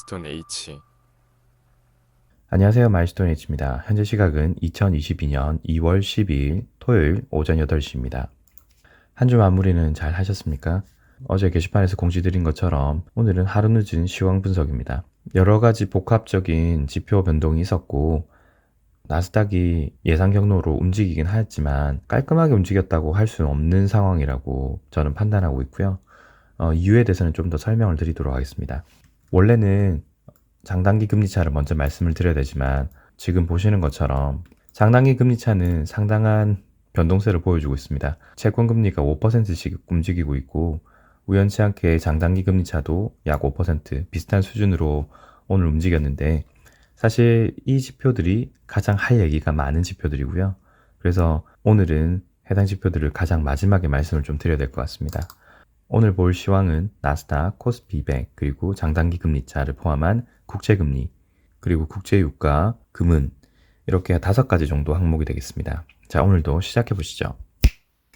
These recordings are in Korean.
마일스톤 H. 안녕하세요. 마일스톤 H입니다. 현재 시각은 2022년 2월 12일 토요일 오전 8시입니다. 한 주 마무리는 잘 하셨습니까? 어제 게시판에서 공지 드린 것처럼 오늘은 하루 늦은 시황 분석입니다. 여러 가지 복합적인 지표 변동이 있었고 나스닥이 예상 경로로 움직이긴 하였지만 깔끔하게 움직였다고 할 수는 없는 상황이라고 저는 판단하고 있고요. 이유에 대해서는 좀 더 설명을 드리도록 하겠습니다. 원래는 장단기 금리차를 먼저 말씀을 드려야 되지만 지금 보시는 것처럼 장단기 금리차는 상당한 변동세를 보여주고 있습니다. 채권금리가 5%씩 움직이고 있고 우연치 않게 장단기 금리차도 약 5% 비슷한 수준으로 오늘 움직였는데 사실 이 지표들이 가장 할 얘기가 많은 지표들이고요. 그래서 오늘은 해당 지표들을 가장 마지막에 말씀을 좀 드려야 될 것 같습니다. 오늘 볼 시황은 나스닥, 코스피 200, 그리고 장단기 금리차를 포함한 국채금리, 그리고 국제유가, 금은 이렇게 5가지 정도 항목이 되겠습니다. 자, 오늘도 시작해 보시죠.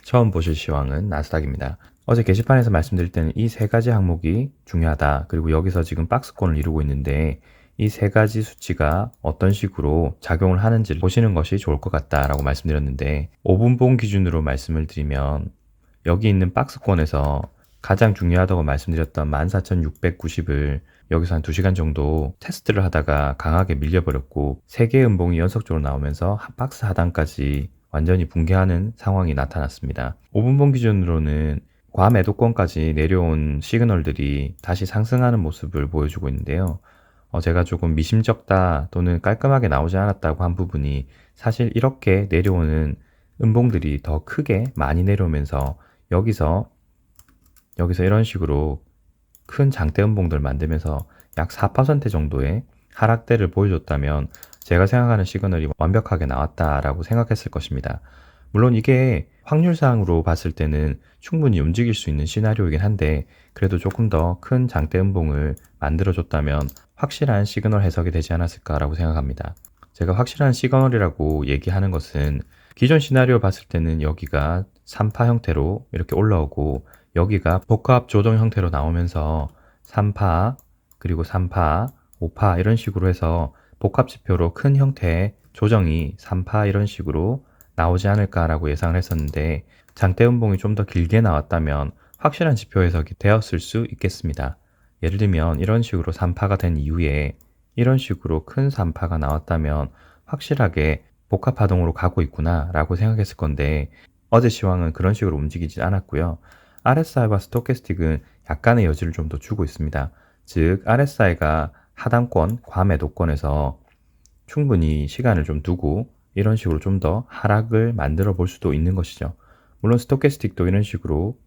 처음 보실 시황은 나스닥입니다. 어제 게시판에서 말씀드릴 때는 이 3가지 항목이 중요하다. 그리고 여기서 지금 박스권을 이루고 있는데 이 3가지 수치가 어떤 식으로 작용을 하는지를 보시는 것이 좋을 것 같다라고 말씀드렸는데 5분봉 기준으로 말씀을 드리면 여기 있는 박스권에서 가장 중요하다고 말씀드렸던 14,690을 여기서 한 2시간 정도 테스트를 하다가 강하게 밀려버렸고 3개의 음봉이 연속적으로 나오면서 박스 하단까지 완전히 붕괴하는 상황이 나타났습니다. 5분봉 기준으로는 과매도권까지 내려온 시그널들이 다시 상승하는 모습을 보여주고 있는데요. 제가 조금 미심쩍다 또는 깔끔하게 나오지 않았다고 한 부분이 사실 이렇게 내려오는 음봉들이 더 크게 많이 내려오면서 여기서 이런 식으로 큰 장대 음봉들 만들면서 약 4% 정도의 하락대를 보여줬다면 제가 생각하는 시그널이 완벽하게 나왔다라고 생각했을 것입니다. 물론 이게 확률상으로 봤을 때는 충분히 움직일 수 있는 시나리오이긴 한데 그래도 조금 더 큰 장대 음봉을 만들어줬다면 확실한 시그널 해석이 되지 않았을까라고 생각합니다. 제가 확실한 시그널이라고 얘기하는 것은 기존 시나리오 봤을 때는 여기가 3파 형태로 이렇게 올라오고 여기가 복합 조정 형태로 나오면서 3파, 그리고 3파, 5파 이런 식으로 해서 복합 지표로 큰 형태의 조정이 3파 이런 식으로 나오지 않을까라고 예상을 했었는데 장대 음봉이 좀 더 길게 나왔다면 확실한 지표 해석이 되었을 수 있겠습니다. 예를 들면 이런 식으로 3파가 된 이후에 이런 식으로 큰 3파가 나왔다면 확실하게 복합파동으로 가고 있구나 라고 생각했을 건데 어제 시황은 그런 식으로 움직이지 않았고요. RSI와 스토캐스틱은 약간의 여지를 좀 더 주고 있습니다. 즉 RSI가 하단권, 과매도권에서 충분히 시간을 좀 두고 이런 식으로 좀 더 하락을 만들어 볼 수도 있는 것이죠. 물론 스토캐스틱도 이런 식으로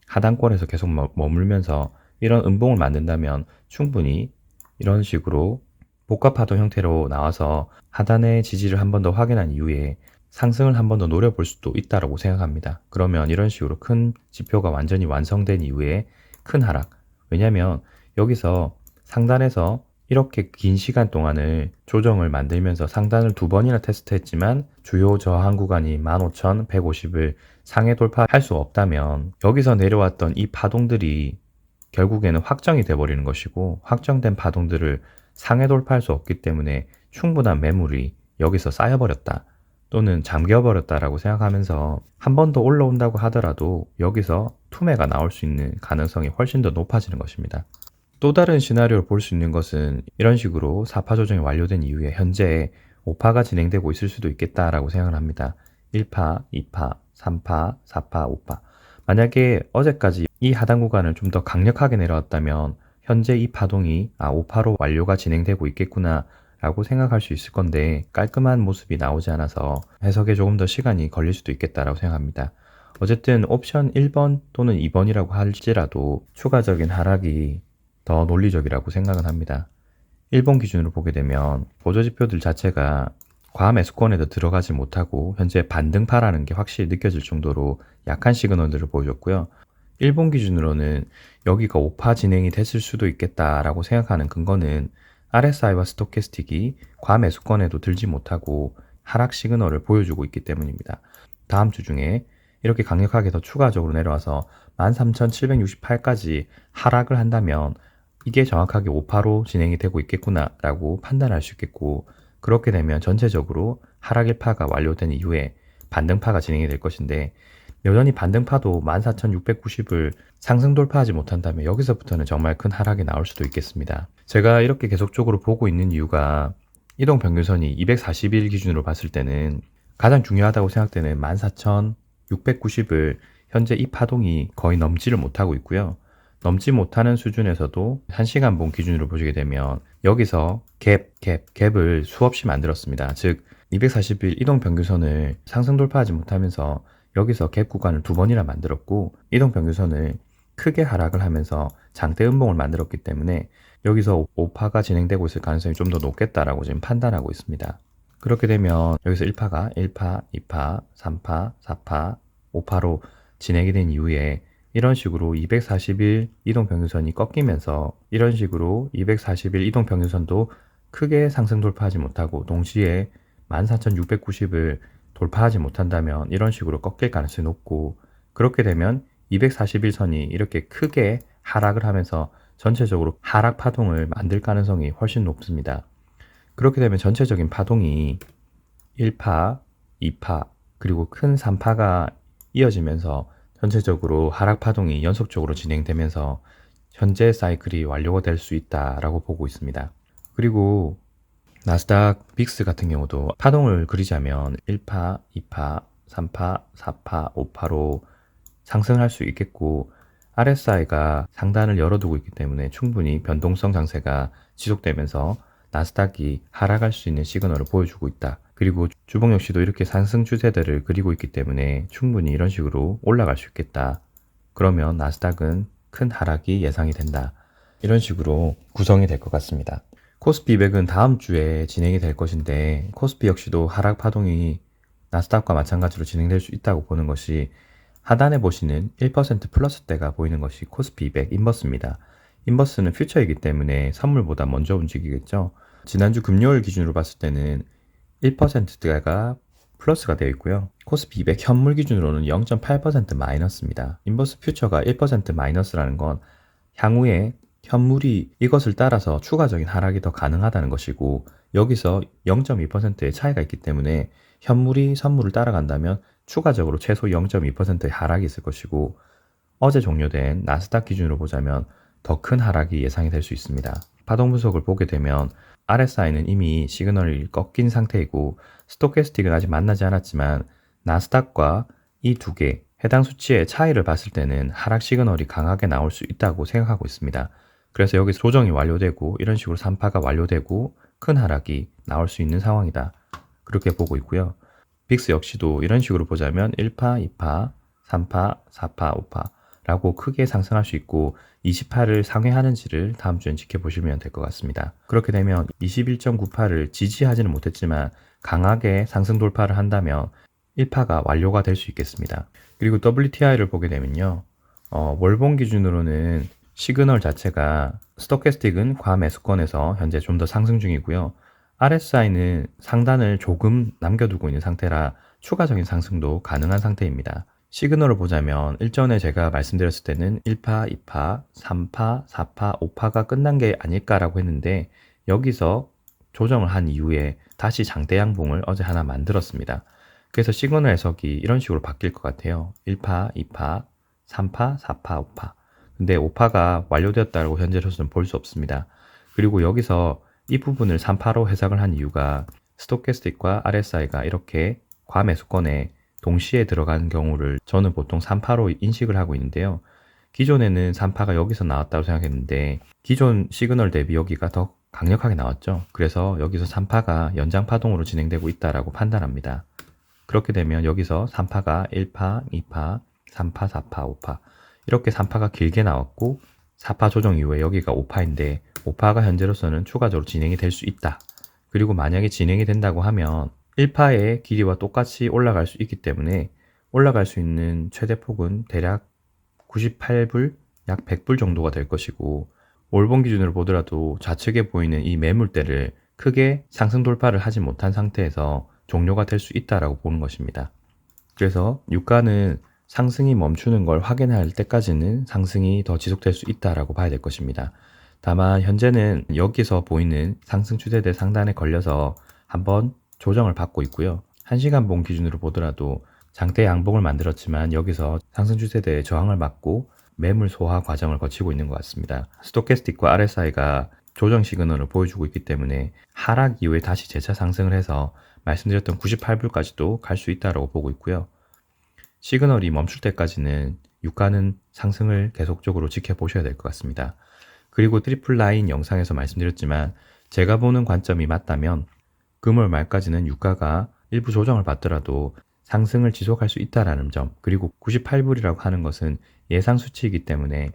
하단권에서 계속 머물면서 이런 음봉을 만든다면 충분히 이런 식으로 복합파동 형태로 나와서 하단의 지지를 한 번 더 확인한 이후에 상승을 한 번 더 노려볼 수도 있다고 생각합니다. 그러면 이런 식으로 큰 지표가 완전히 완성된 이후에 큰 하락. 왜냐면 여기서 상단에서 이렇게 긴 시간 동안을 조정을 만들면서 상단을 2번이나 테스트했지만 주요 저항 구간이 15,150을 상해 돌파할 수 없다면 여기서 내려왔던 이 파동들이 결국에는 확정이 돼버리는 것이고 확정된 파동들을 상해 돌파할 수 없기 때문에 충분한 매물이 여기서 쌓여버렸다 또는 잠겨버렸다라고 생각하면서 한 번 더 올라온다고 하더라도 여기서 투매가 나올 수 있는 가능성이 훨씬 더 높아지는 것입니다. 또 다른 시나리오를 볼 수 있는 것은 이런 식으로 4파 조정이 완료된 이후에 현재 5파가 진행되고 있을 수도 있겠다라고 생각을 합니다. 1파, 2파, 3파, 4파, 5파. 만약에 어제까지 이 하단 구간을 좀 더 강력하게 내려왔다면 현재 이 파동이 5파로 완료가 진행되고 있겠구나 라고 생각할 수 있을 건데 깔끔한 모습이 나오지 않아서 해석에 조금 더 시간이 걸릴 수도 있겠다라고 생각합니다. 어쨌든 옵션 1번 또는 2번이라고 할지라도 추가적인 하락이 더 논리적이라고 생각은 합니다. 일본 기준으로 보게 되면 보조지표들 자체가 과매수권에도 들어가지 못하고 현재 반등파라는 게 확실히 느껴질 정도로 약한 시그널들을 보여줬고요. 일본 기준으로는 여기가 5파 진행이 됐을 수도 있겠다라고 생각하는 근거는 RSI와 스토캐스틱이 과매수권에도 들지 못하고 하락 시그널을 보여주고 있기 때문입니다. 다음 주 중에 이렇게 강력하게 더 추가적으로 내려와서 13,768까지 하락을 한다면 이게 정확하게 5파로 진행이 되고 있겠구나라고 판단할 수 있겠고, 그렇게 되면 전체적으로 하락 1파가 완료된 이후에 반등파가 진행이 될 것인데, 여전히 반등파도 14,690을 상승 돌파하지 못한다면 여기서부터는 정말 큰 하락이 나올 수도 있겠습니다. 제가 이렇게 계속적으로 보고 있는 이유가 이동평균선이 240일 기준으로 봤을 때는 가장 중요하다고 생각되는 14,690을 현재 이 파동이 거의 넘지를 못하고 있고요. 넘지 못하는 수준에서도 1시간봉 기준으로 보시게 되면 여기서 갭을 수없이 만들었습니다. 즉 240일 이동평균선을 상승 돌파하지 못하면서 여기서 갭 구간을 2번이나 만들었고, 이동평균선을 크게 하락을 하면서 장대 음봉을 만들었기 때문에 여기서 5파가 진행되고 있을 가능성이 좀 더 높겠다라고 지금 판단하고 있습니다. 그렇게 되면 여기서 1파가 1파, 2파, 3파, 4파, 5파로 진행이 된 이후에 이런 식으로 240일 이동평균선이 꺾이면서 이런 식으로 240일 이동평균선도 크게 상승 돌파하지 못하고 동시에 14,690을 돌파하지 못한다면 이런 식으로 꺾일 가능성이 높고, 그렇게 되면 241선이 이렇게 크게 하락을 하면서 전체적으로 하락 파동을 만들 가능성이 훨씬 높습니다. 그렇게 되면 전체적인 파동이 1파, 2파, 그리고 큰 3파가 이어지면서 전체적으로 하락 파동이 연속적으로 진행되면서 현재 사이클이 완료가 될 수 있다라고 보고 있습니다. 그리고 나스닥 빅스 같은 경우도 파동을 그리자면 1파, 2파, 3파, 4파, 5파로 상승할 수 있겠고, RSI가 상단을 열어두고 있기 때문에 충분히 변동성 장세가 지속되면서 나스닥이 하락할 수 있는 시그널을 보여주고 있다. 그리고 주봉 역시도 이렇게 상승 추세대를 그리고 있기 때문에 충분히 이런 식으로 올라갈 수 있겠다. 그러면 나스닥은 큰 하락이 예상이 된다. 이런 식으로 구성이 될 것 같습니다. 코스피 200은 다음 주에 진행이 될 것인데, 코스피 역시도 하락 파동이 나스닥과 마찬가지로 진행될 수 있다고 보는 것이, 하단에 보시는 1% 플러스대가 보이는 것이 코스피 200 인버스입니다. 인버스는 퓨처이기 때문에 선물보다 먼저 움직이겠죠. 지난주 금요일 기준으로 봤을 때는 1%대가 플러스가 되어 있고요. 코스피 200 현물 기준으로는 0.8% 마이너스입니다. 인버스 퓨처가 1% 마이너스라는 건 향후에 현물이 이것을 따라서 추가적인 하락이 더 가능하다는 것이고, 여기서 0.2%의 차이가 있기 때문에 현물이 선물을 따라간다면 추가적으로 최소 0.2%의 하락이 있을 것이고, 어제 종료된 나스닥 기준으로 보자면 더 큰 하락이 예상이 될 수 있습니다. 파동 분석을 보게 되면 RSI는 이미 시그널이 꺾인 상태이고, 스토캐스틱은 아직 만나지 않았지만 나스닥과 이 두 개 해당 수치의 차이를 봤을 때는 하락 시그널이 강하게 나올 수 있다고 생각하고 있습니다. 그래서 여기서 조정이 완료되고 이런 식으로 3파가 완료되고 큰 하락이 나올 수 있는 상황이다. 그렇게 보고 있고요. 빅스 역시도 이런 식으로 보자면 1파, 2파, 3파, 4파, 5파 라고 크게 상승할 수 있고 20파를 상회하는지를 다음 주엔 지켜보시면 될 것 같습니다. 그렇게 되면 21.9파를 지지하지는 못했지만 강하게 상승 돌파를 한다면 1파가 완료가 될 수 있겠습니다. 그리고 WTI를 보게 되면요. 월봉 기준으로는 시그널 자체가 스토캐스틱은 과매수권에서 현재 좀 더 상승 중이고요. RSI는 상단을 조금 남겨두고 있는 상태라 추가적인 상승도 가능한 상태입니다. 시그널을 보자면 일전에 제가 말씀드렸을 때는 1파, 2파, 3파, 4파, 5파가 끝난 게 아닐까라고 했는데 여기서 조정을 한 이후에 다시 장대 양봉을 어제 하나 만들었습니다. 그래서 시그널 해석이 이런 식으로 바뀔 것 같아요. 1파, 2파, 3파, 4파, 5파. 근데 5파가 완료되었다고 현재로서는 볼 수 없습니다. 그리고 여기서 이 부분을 3파로 해석을 한 이유가 스토캐스틱과 RSI가 이렇게 과매수권에 동시에 들어가는 경우를 저는 보통 3파로 인식을 하고 있는데요. 기존에는 3파가 여기서 나왔다고 생각했는데 기존 시그널 대비 여기가 더 강력하게 나왔죠. 그래서 여기서 3파가 연장 파동으로 진행되고 있다라고 판단합니다. 그렇게 되면 여기서 3파가 1파, 2파, 3파, 4파, 5파 이렇게 3파가 길게 나왔고 4파 조정 이후에 여기가 5파인데 5파가 현재로서는 추가적으로 진행이 될 수 있다. 그리고 만약에 진행이 된다고 하면 1파의 길이와 똑같이 올라갈 수 있기 때문에 올라갈 수 있는 최대폭은 대략 98불, 약 100불 정도가 될 것이고 월봉 기준으로 보더라도 좌측에 보이는 이 매물대를 크게 상승 돌파를 하지 못한 상태에서 종료가 될 수 있다라고 보는 것입니다. 그래서 유가는 상승이 멈추는 걸 확인할 때까지는 상승이 더 지속될 수 있다라고 봐야 될 것입니다. 다만 현재는 여기서 보이는 상승 추세대 상단에 걸려서 한번 조정을 받고 있고요. 1시간봉 기준으로 보더라도 장대 양봉을 만들었지만 여기서 상승 추세대의 저항을 맞고 매물 소화 과정을 거치고 있는 것 같습니다. 스토캐스틱과 RSI가 조정 시그널을 보여주고 있기 때문에 하락 이후에 다시 재차 상승을 해서 말씀드렸던 98불까지도 갈 수 있다고 보고 있고요. 시그널이 멈출 때까지는 유가는 상승을 계속적으로 지켜보셔야 될 것 같습니다. 그리고 트리플 라인 영상에서 말씀드렸지만 제가 보는 관점이 맞다면 금월 말까지는 유가가 일부 조정을 받더라도 상승을 지속할 수 있다는 점, 그리고 98불이라고 하는 것은 예상 수치이기 때문에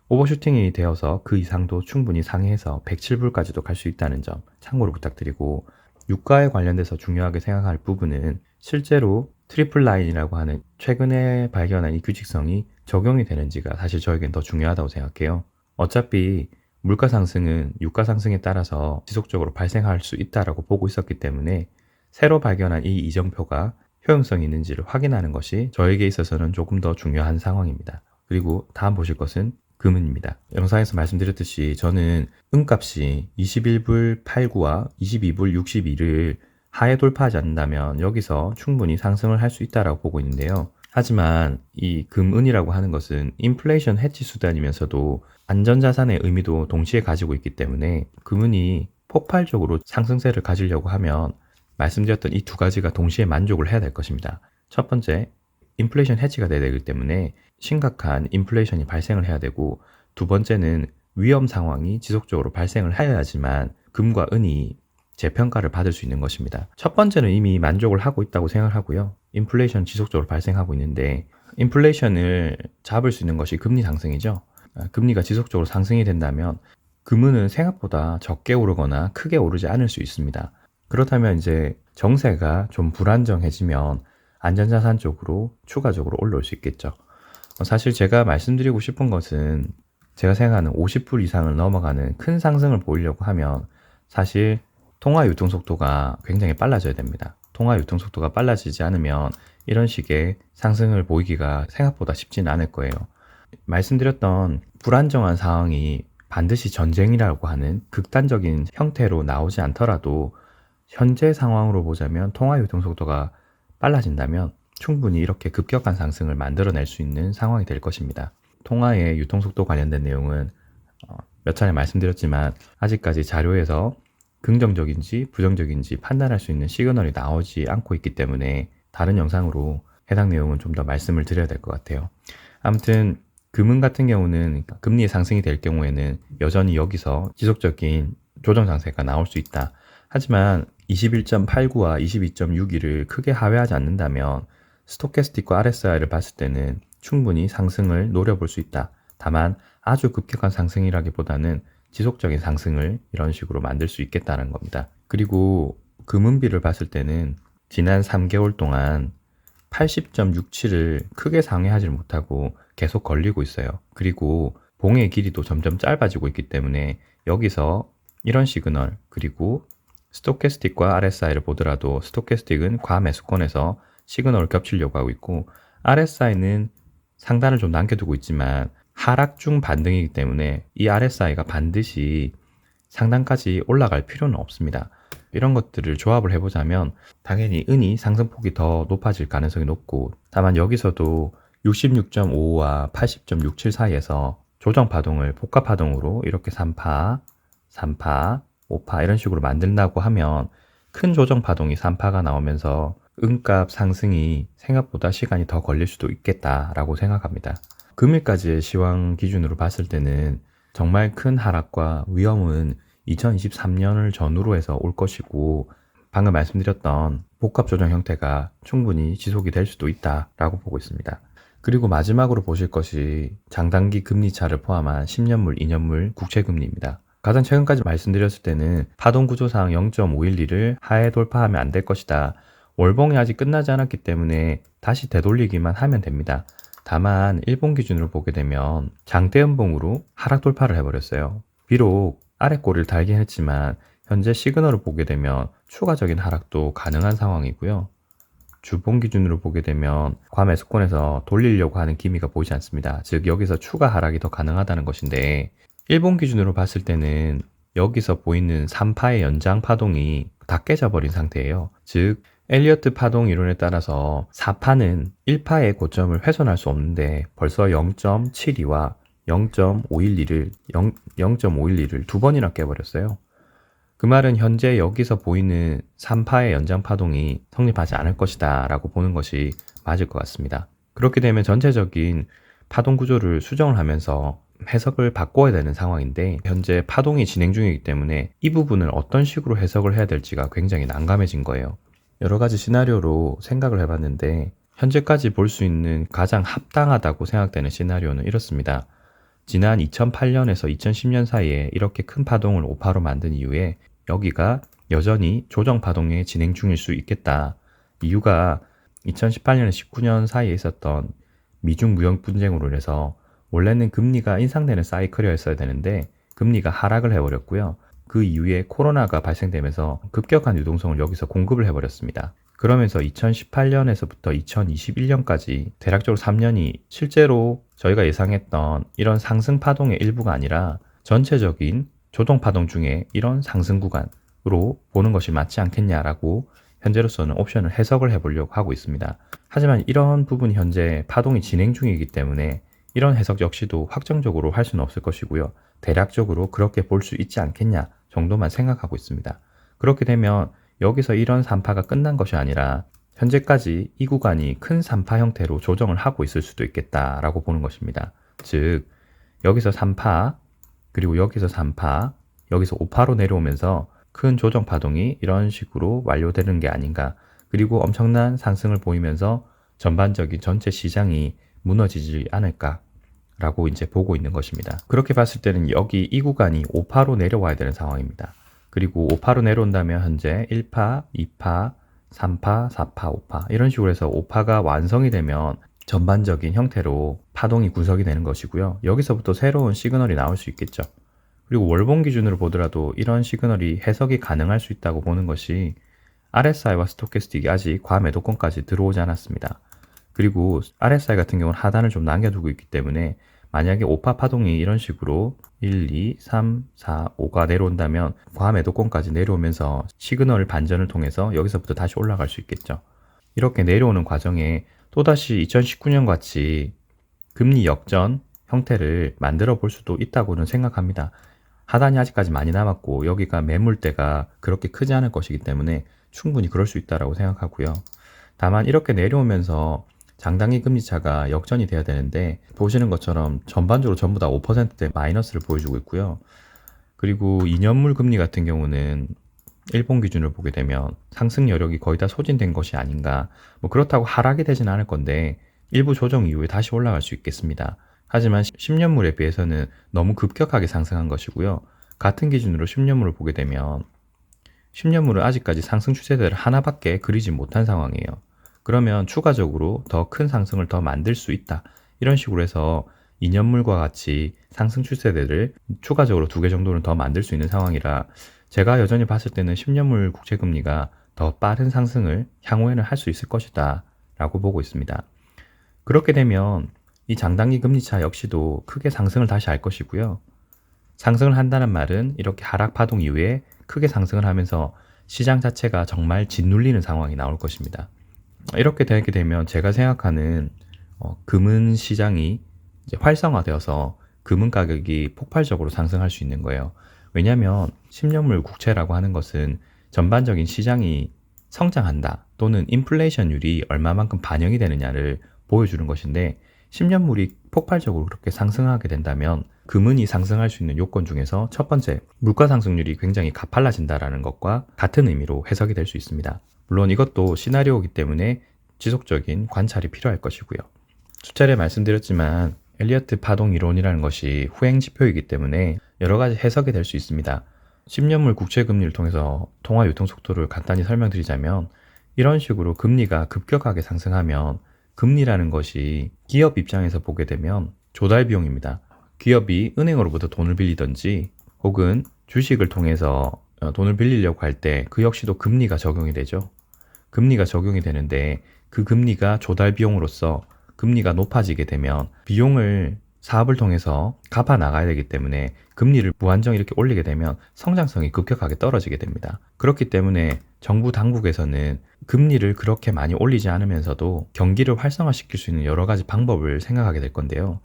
오버슈팅이 되어서 그 이상도 충분히 상회해서 107불까지도 갈 수 있다는 점 참고로 부탁드리고, 유가에 관련돼서 중요하게 생각할 부분은 실제로 트리플 라인이라고 하는 최근에 발견한 이 규칙성이 적용이 되는지가 사실 저에겐 더 중요하다고 생각해요. 어차피 물가 상승은 유가 상승에 따라서 지속적으로 발생할 수 있다고 보고 있었기 때문에 새로 발견한 이 이정표가 효용성이 있는지를 확인하는 것이 저에게 있어서는 조금 더 중요한 상황입니다. 그리고 다음 보실 것은 금은입니다. 영상에서 말씀드렸듯이 저는 은값이 21불 89와 22불 62를 하에 돌파하지 않는다면 여기서 충분히 상승을 할 수 있다고 보고 있는데요. 하지만 이 금은이라고 하는 것은 인플레이션 해치 수단이면서도 안전자산의 의미도 동시에 가지고 있기 때문에 금은이 폭발적으로 상승세를 가지려고 하면 말씀드렸던 이 두 가지가 동시에 만족을 해야 될 것입니다. 첫 번째, 인플레이션 해치가 돼야 되기 때문에 심각한 인플레이션이 발생을 해야 되고, 두 번째는 위험 상황이 지속적으로 발생을 해야지만 금과 은이 재평가를 받을 수 있는 것입니다. 첫 번째는 이미 만족을 하고 있다고 생각을 하고요. 인플레이션 지속적으로 발생하고 있는데 인플레이션을 잡을 수 있는 것이 금리 상승이죠. 금리가 지속적으로 상승이 된다면 금은은 생각보다 적게 오르거나 크게 오르지 않을 수 있습니다. 그렇다면 이제 정세가 좀 불안정해지면 안전자산 쪽으로 추가적으로 올라올 수 있겠죠. 사실 제가 말씀드리고 싶은 것은 제가 생각하는 50불 이상을 넘어가는 큰 상승을 보이려고 하면 사실 통화 유통 속도가 굉장히 빨라져야 됩니다. 통화 유통 속도가 빨라지지 않으면 이런 식의 상승을 보이기가 생각보다 쉽지는 않을 거예요. 말씀드렸던 불안정한 상황이 반드시 전쟁이라고 하는 극단적인 형태로 나오지 않더라도 현재 상황으로 보자면 통화 유통 속도가 빨라진다면 충분히 이렇게 급격한 상승을 만들어낼 수 있는 상황이 될 것입니다. 통화의 유통 속도 관련된 내용은 몇 차례 말씀드렸지만 아직까지 자료에서 긍정적인지 부정적인지 판단할 수 있는 시그널이 나오지 않고 있기 때문에 다른 영상으로 해당 내용은 좀 더 말씀을 드려야 될 것 같아요. 아무튼 금은 같은 경우는 금리의 상승이 될 경우에는 여전히 여기서 지속적인 조정 장세가 나올 수 있다. 하지만 21.89와 22.62를 크게 하회하지 않는다면 스토캐스틱과 RSI를 봤을 때는 충분히 상승을 노려볼 수 있다. 다만 아주 급격한 상승이라기보다는 지속적인 상승을 이런 식으로 만들 수 있겠다는 겁니다. 그리고 금은비를 봤을 때는 지난 3개월 동안 80.67을 크게 상회하지 못하고 계속 걸리고 있어요. 그리고 봉의 길이도 점점 짧아지고 있기 때문에 여기서 이런 시그널, 그리고 스토캐스틱과 RSI를 보더라도 스토캐스틱은 과매수권에서 시그널을 겹치려고 하고 있고 RSI는 상단을 좀 남겨두고 있지만 하락 중 반등이기 때문에 이 RSI가 반드시 상단까지 올라갈 필요는 없습니다. 이런 것들을 조합을 해보자면 당연히 은이 상승폭이 더 높아질 가능성이 높고, 다만 여기서도 66.55와 80.67 사이에서 조정 파동을 복합 파동으로 이렇게 3파, 3파, 5파 이런 식으로 만든다고 하면 큰 조정 파동이 3파가 나오면서 은값 상승이 생각보다 시간이 더 걸릴 수도 있겠다라고 생각합니다. 금일까지의 시황 기준으로 봤을 때는 정말 큰 하락과 위험은 2023년을 전후로 해서 올 것이고, 방금 말씀드렸던 복합 조정 형태가 충분히 지속이 될 수도 있다라고 보고 있습니다. 그리고 마지막으로 보실 것이 장단기 금리차를 포함한 10년물, 2년물 국채금리입니다. 가장 최근까지 말씀드렸을 때는 파동 구조상 0.512를 하에 돌파하면 안 될 것이다. 월봉이 아직 끝나지 않았기 때문에 다시 되돌리기만 하면 됩니다. 다만 일본 기준으로 보게 되면 장대 연봉으로 하락 돌파를 해버렸어요. 비록 아래 꼬리를 달긴 했지만 현재 시그널을 보게 되면 추가적인 하락도 가능한 상황이고요. 주봉 기준으로 보게 되면 과매수권에서 돌리려고 하는 기미가 보이지 않습니다. 즉 여기서 추가 하락이 더 가능하다는 것인데, 일본 기준으로 봤을 때는 여기서 보이는 3파의 연장 파동이 다 깨져버린 상태예요. 즉 엘리어트 파동 이론에 따라서 4파는 1파의 고점을 훼손할 수 없는데 벌써 0.72와 0.512를 두 번이나 깨버렸어요. 그 말은 현재 여기서 보이는 3파의 연장 파동이 성립하지 않을 것이다 라고 보는 것이 맞을 것 같습니다. 그렇게 되면 전체적인 파동 구조를 수정을 하면서 해석을 바꿔야 되는 상황인데 현재 파동이 진행 중이기 때문에 이 부분을 어떤 식으로 해석을 해야 될지가 굉장히 난감해진 거예요. 여러 가지 시나리오로 생각을 해봤는데 현재까지 볼 수 있는 가장 합당하다고 생각되는 시나리오는 이렇습니다. 지난 2008년에서 2010년 사이에 이렇게 큰 파동을 5파로 만든 이후에 여기가 여전히 조정 파동의 진행 중일 수 있겠다. 이유가 2018년에서 19년 사이에 있었던 미중 무역 분쟁으로 인해서 원래는 금리가 인상되는 사이클이었어야 되는데 금리가 하락을 해버렸고요. 그 이후에 코로나가 발생되면서 급격한 유동성을 여기서 공급을 해버렸습니다. 그러면서 2018년에서부터 2021년까지 대략적으로 3년이 실제로 저희가 예상했던 이런 상승 파동의 일부가 아니라 전체적인 조정 파동 중에 이런 상승 구간으로 보는 것이 맞지 않겠냐라고 현재로서는 옵션을 해석을 해보려고 하고 있습니다. 하지만 이런 부분이 현재 파동이 진행 중이기 때문에 이런 해석 역시도 확정적으로 할 수는 없을 것이고요. 대략적으로 그렇게 볼 수 있지 않겠냐 정도만 생각하고 있습니다. 그렇게 되면 여기서 이런 3파가 끝난 것이 아니라 현재까지 이 구간이 큰 3파 형태로 조정을 하고 있을 수도 있겠다라고 보는 것입니다. 즉 여기서 3파 그리고 여기서 3파 여기서 5파로 내려오면서 큰 조정 파동이 이런 식으로 완료되는 게 아닌가. 그리고 엄청난 상승을 보이면서 전반적인 전체 시장이 무너지지 않을까라고 이제 보고 있는 것입니다. 그렇게 봤을 때는 여기 이 구간이 5파로 내려와야 되는 상황입니다. 그리고 5파로 내려온다면 현재 1파, 2파, 3파, 4파, 5파 이런 식으로 해서 5파가 완성이 되면 전반적인 형태로 파동이 분석이 되는 것이고요. 여기서부터 새로운 시그널이 나올 수 있겠죠. 그리고 월봉 기준으로 보더라도 이런 시그널이 해석이 가능할 수 있다고 보는 것이 RSI와 스토캐스틱이 아직 과매도권까지 들어오지 않았습니다. 그리고 RSI 같은 경우는 하단을 좀 남겨두고 있기 때문에 만약에 5파 파동이 이런 식으로 1, 2, 3, 4, 5가 내려온다면 과매도권까지 내려오면서 시그널 반전을 통해서 여기서부터 다시 올라갈 수 있겠죠. 이렇게 내려오는 과정에 또다시 2019년 같이 금리 역전 형태를 만들어 볼 수도 있다고는 생각합니다. 하단이 아직까지 많이 남았고 여기가 매물대가 그렇게 크지 않을 것이기 때문에 충분히 그럴 수 있다고 생각하고요. 다만 이렇게 내려오면서 장단기 금리 차가 역전이 돼야 되는데 보시는 것처럼 전반적으로 전부 다 5%대 마이너스를 보여주고 있고요. 그리고 2년물 금리 같은 경우는 일본 기준으로 보게 되면 상승 여력이 거의 다 소진된 것이 아닌가. 뭐 그렇다고 하락이 되진 않을 건데 일부 조정 이후에 다시 올라갈 수 있겠습니다. 하지만 10년물에 비해서는 너무 급격하게 상승한 것이고요. 같은 기준으로 10년물을 보게 되면 10년물은 아직까지 상승 추세대를 하나밖에 그리지 못한 상황이에요. 그러면 추가적으로 더 큰 상승을 더 만들 수 있다. 이런 식으로 해서 2년물과 같이 상승 추세대를 추가적으로 2개 정도는 더 만들 수 있는 상황이라 제가 여전히 봤을 때는 10년물 국채금리가 더 빠른 상승을 향후에는 할 수 있을 것이다 라고 보고 있습니다. 그렇게 되면 이 장단기 금리차 역시도 크게 상승을 다시 할 것이고요. 상승을 한다는 말은 이렇게 하락 파동 이후에 크게 상승을 하면서 시장 자체가 정말 짓눌리는 상황이 나올 것입니다. 이렇게 되게 되면 제가 생각하는 금은 시장이 이제 활성화되어서 금은 가격이 폭발적으로 상승할 수 있는 거예요. 왜냐하면 10년물 국채라고 하는 것은 전반적인 시장이 성장한다 또는 인플레이션율이 얼마만큼 반영이 되느냐를 보여주는 것인데 10년물이 폭발적으로 그렇게 상승하게 된다면 금은이 상승할 수 있는 요건 중에서 첫 번째, 물가 상승률이 굉장히 가팔라진다라는 것과 같은 의미로 해석이 될 수 있습니다. 물론 이것도 시나리오이기 때문에 지속적인 관찰이 필요할 것이고요. 수차례 말씀드렸지만 엘리어트 파동 이론이라는 것이 후행 지표이기 때문에 여러 가지 해석이 될 수 있습니다. 10년물 국채 금리를 통해서 통화 유통 속도를 간단히 설명드리자면 이런 식으로 금리가 급격하게 상승하면 금리라는 것이 기업 입장에서 보게 되면 조달 비용입니다. 기업이 은행으로부터 돈을 빌리든지 혹은 주식을 통해서 돈을 빌리려고 할 때 그 역시도 금리가 적용이 되죠. 금리가 적용이 되는데 그 금리가 조달 비용으로서 금리가 높아지게 되면 비용을 사업을 통해서 갚아 나가야 되기 때문에 금리를 무한정 이렇게 올리게 되면 성장성이 급격하게 떨어지게 됩니다. 그렇기 때문에 정부 당국에서는 금리를 그렇게 많이 올리지 않으면서도 경기를 활성화시킬 수 있는 여러 가지 방법을 생각하게 될 건데요.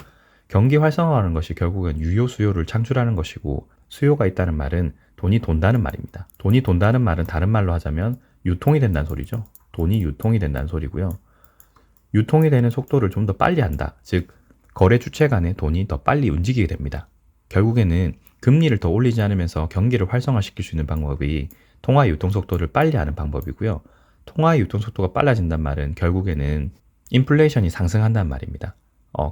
경기 활성화하는 것이 결국은 유효 수요를 창출하는 것이고, 수요가 있다는 말은 돈이 돈다는 말입니다. 돈이 돈다는 말은 다른 말로 하자면 유통이 된다는 소리죠. 돈이 유통이 된다는 소리고요. 유통이 되는 속도를 좀 더 빨리 한다. 즉, 거래 주체 간의 돈이 더 빨리 움직이게 됩니다. 결국에는 금리를 더 올리지 않으면서 경기를 활성화시킬 수 있는 방법이 통화 유통 속도를 빨리 하는 방법이고요. 통화 유통 속도가 빨라진단 말은 결국에는 인플레이션이 상승한다는 말입니다.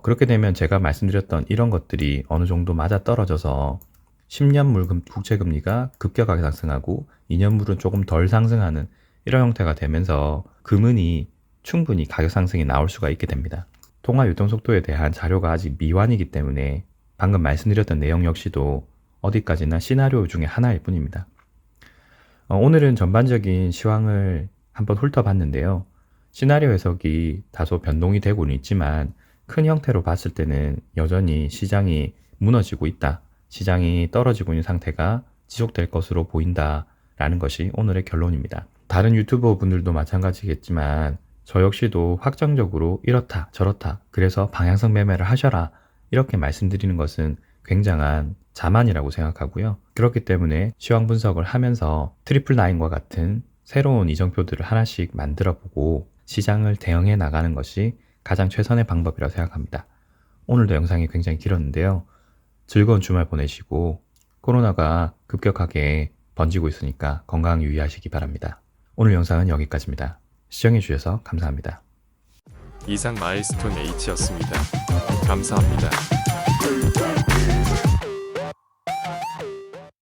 그렇게 되면 제가 말씀드렸던 이런 것들이 어느 정도 맞아 떨어져서 10년물 국채금리가 급격하게 상승하고 2년물은 조금 덜 상승하는 이런 형태가 되면서 금은이 충분히 가격 상승이 나올 수가 있게 됩니다. 통화 유통 속도에 대한 자료가 아직 미완이기 때문에 방금 말씀드렸던 내용 역시도 어디까지나 시나리오 중에 하나일 뿐입니다. 오늘은 전반적인 시황을 한번 훑어봤는데요. 시나리오 해석이 다소 변동이 되고는 있지만 큰 형태로 봤을 때는 여전히 시장이 무너지고 있다. 시장이 떨어지고 있는 상태가 지속될 것으로 보인다. 라는 것이 오늘의 결론입니다. 다른 유튜버 분들도 마찬가지겠지만 저 역시도 확정적으로 이렇다 저렇다 그래서 방향성 매매를 하셔라 이렇게 말씀드리는 것은 굉장한 자만이라고 생각하고요. 그렇기 때문에 시황 분석을 하면서 트리플9과 같은 새로운 이정표들을 하나씩 만들어 보고 시장을 대응해 나가는 것이 가장 최선의 방법이라고 생각합니다. 오늘도 영상이 굉장히 길었는데요. 즐거운 주말 보내시고 코로나가 급격하게 번지고 있으니까 건강 유의하시기 바랍니다. 오늘 영상은 여기까지입니다. 시청해주셔서 감사합니다. 이상 마일스톤 H였습니다. 감사합니다.